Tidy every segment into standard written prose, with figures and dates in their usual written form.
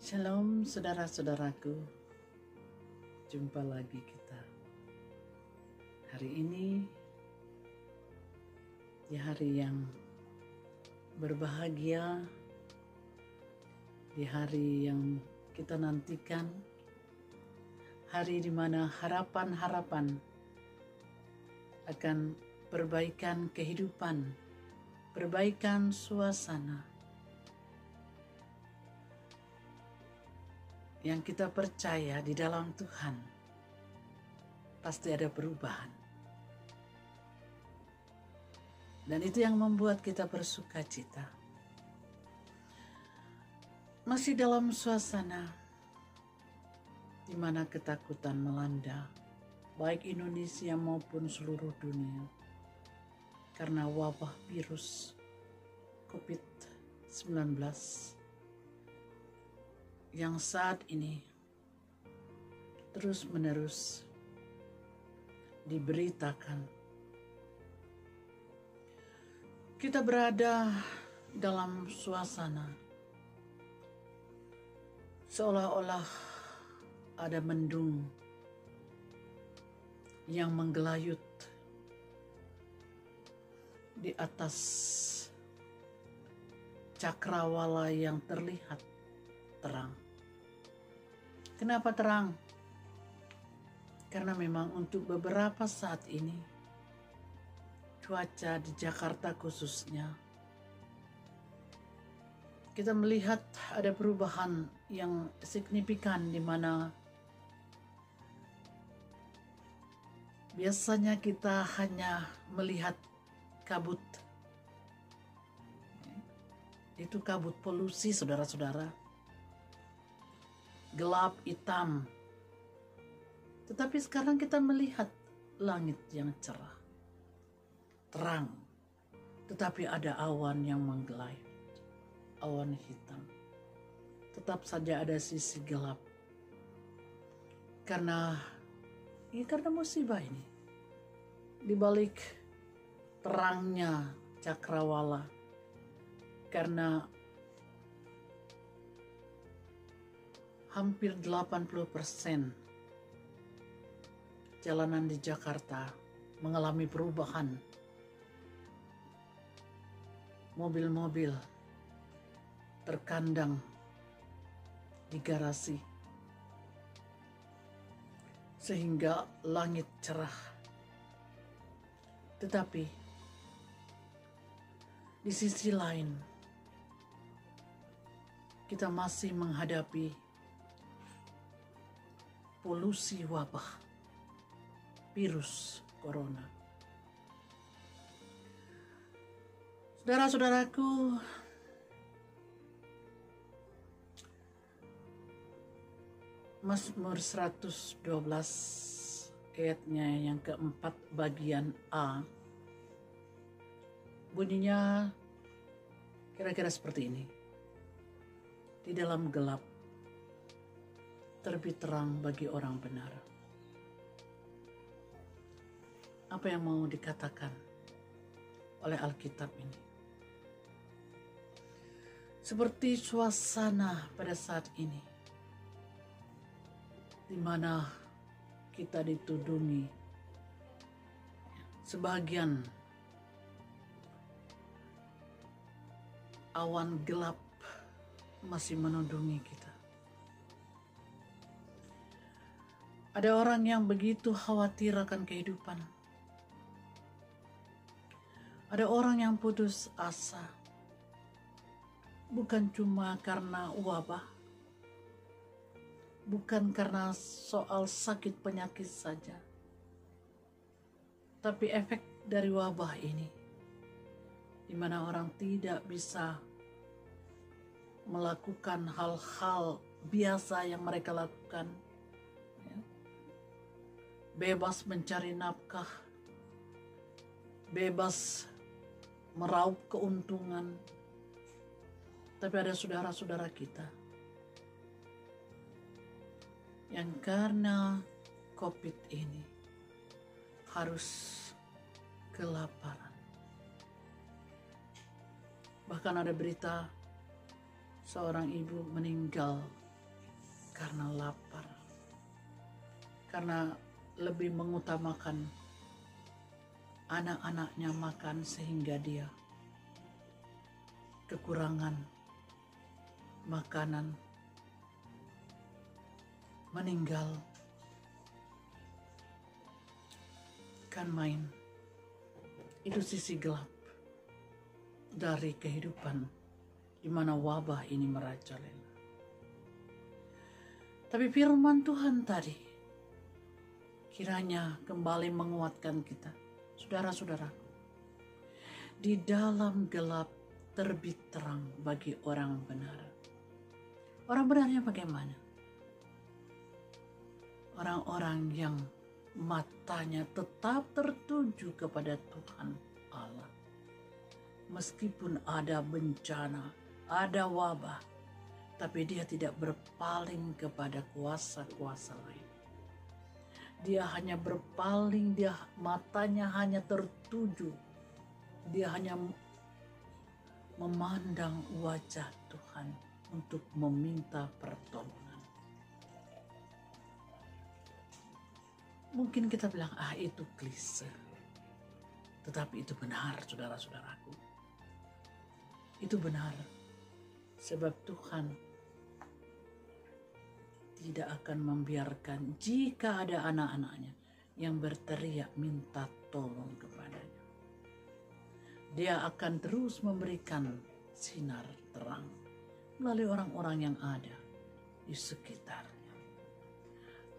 Shalom saudara-saudaraku, jumpa lagi kita. Hari ini di hari yang berbahagia, di hari yang kita nantikan, hari di mana harapan-harapan akan perbaikan kehidupan, perbaikan suasana yang kita percaya di dalam Tuhan pasti ada perubahan. Dan itu yang membuat kita bersuka cita. Masih dalam suasana di mana ketakutan melanda, baik Indonesia maupun seluruh dunia, karena wabah virus COVID-19 yang saat ini terus-menerus diberitakan. Kita berada dalam suasana seolah-olah ada mendung yang menggelayut di atas cakrawala yang terlihat terang. Kenapa terang? Karena memang untuk beberapa saat ini cuaca di Jakarta khususnya kita melihat ada perubahan yang signifikan, di mana biasanya kita hanya melihat kabut. Itu kabut polusi, saudara-saudara. Gelap, hitam. Tetapi sekarang kita melihat langit yang cerah, terang. Tetapi ada awan yang menggelayut, awan hitam. Tetap saja ada sisi gelap. Karena musibah ini. Di balik terangnya cakrawala, karena hampir 80% jalanan di Jakarta mengalami perubahan. Mobil-mobil terkandang di garasi, sehingga langit cerah. Tetapi di sisi lain, kita masih menghadapi polusi wabah virus corona. Saudara-saudaraku, Mazmur 112 ayatnya yang keempat bagian A bunyinya kira-kira seperti ini. Di dalam gelap terbit terang bagi orang benar. Apa yang mau dikatakan oleh Alkitab ini? Seperti suasana pada saat ini, di mana kita ditudungi sebagian awan gelap masih menudungi kita. Ada orang yang begitu khawatir akan kehidupan. Ada orang yang putus asa. Bukan cuma karena wabah. Bukan karena soal sakit penyakit saja. Tapi efek dari wabah ini, di mana orang tidak bisa melakukan hal-hal biasa yang mereka lakukan. Bebas mencari nafkah, bebas meraup keuntungan. Tapi ada saudara-saudara kita yang karena COVID ini harus kelaparan. Bahkan ada berita seorang ibu meninggal karena lapar, karena lebih mengutamakan anak-anaknya makan sehingga dia kekurangan makanan, meninggal. Kan main. Itu sisi gelap dari kehidupan di mana wabah ini merajalela. Tapi firman Tuhan tadi kiranya kembali menguatkan kita, saudara-saudaraku. Di dalam gelap terbit terang bagi orang benar. Orang benarnya bagaimana? Orang-orang yang matanya tetap tertuju kepada Tuhan Allah. Meskipun ada bencana, ada wabah, tapi dia tidak berpaling kepada kuasa-kuasa lain. Dia hanya berpaling, matanya hanya tertuju. Dia hanya memandang wajah Tuhan untuk meminta pertolongan. Mungkin kita bilang, itu klise. Tetapi itu benar, saudara-saudaraku. Itu benar. Sebab Tuhan tidak akan membiarkan jika ada anak-anaknya yang berteriak minta tolong kepadanya. Dia akan terus memberikan sinar terang melalui orang-orang yang ada di sekitarnya.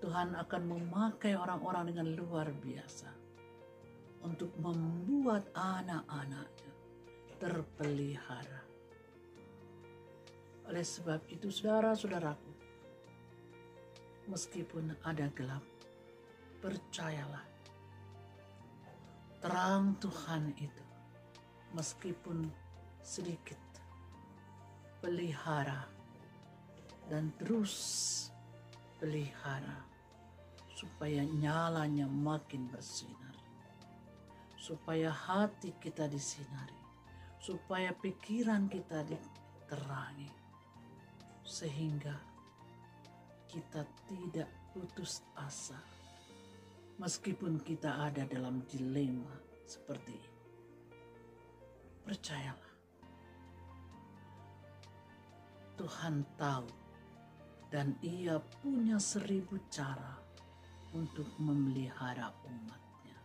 Tuhan akan memakai orang-orang dengan luar biasa untuk membuat anak-anaknya terpelihara. Oleh sebab itu, saudara-saudaraku, meskipun ada gelap, percayalah, terang Tuhan itu, meskipun sedikit, pelihara dan terus pelihara, supaya nyalanya makin bersinar, supaya hati kita disinari, supaya pikiran kita diterangi, sehingga kita tidak putus asa meskipun kita ada dalam dilema seperti ini. Percayalah, Tuhan tahu dan Ia punya 1000 cara untuk memelihara umatnya.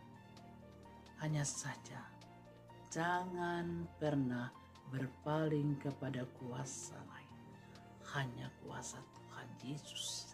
Hanya saja, jangan pernah berpaling kepada kuasa lain. Hanya kuasa Tuhan Yesus